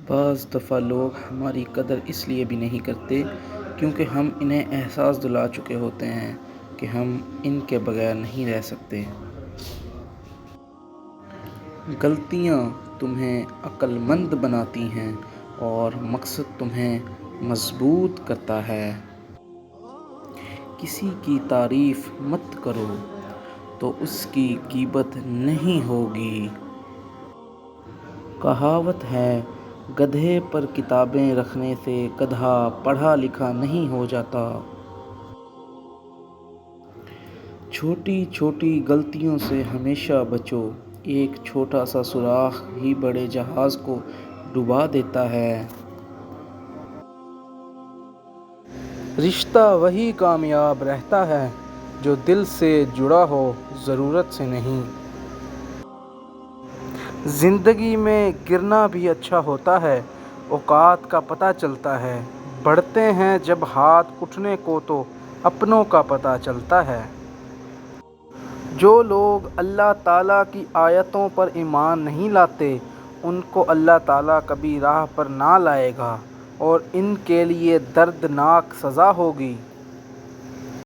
بعض دفعہ لوگ ہماری قدر اس لیے بھی نہیں کرتے کیونکہ ہم انہیں احساس دلا چکے ہوتے ہیں کہ ہم ان کے بغیر نہیں رہ سکتے۔ غلطیاں تمہیں عقل مند بناتی ہیں اور مقصد تمہیں مضبوط کرتا ہے۔ کسی کی تعریف مت کرو تو اس کی غیبت نہیں ہوگی۔ کہاوت ہے، گدھے پر کتابیں رکھنے سے گدھا پڑھا لکھا نہیں ہو جاتا۔ چھوٹی چھوٹی غلطیوں سے ہمیشہ بچو، ایک چھوٹا سا سوراخ ہی بڑے جہاز کو ڈبا دیتا ہے۔ رشتہ وہی کامیاب رہتا ہے جو دل سے جڑا ہو، ضرورت سے نہیں۔ زندگی میں گرنا بھی اچھا ہوتا ہے، اوقات کا پتہ چلتا ہے۔ بڑھتے ہیں جب ہاتھ اٹھنے کو تو اپنوں کا پتہ چلتا ہے۔ جو لوگ اللہ تعالیٰ کی آیتوں پر ایمان نہیں لاتے، ان کو اللہ تعالیٰ کبھی راہ پر نہ لائے گا اور ان کے لیے دردناک سزا ہوگی۔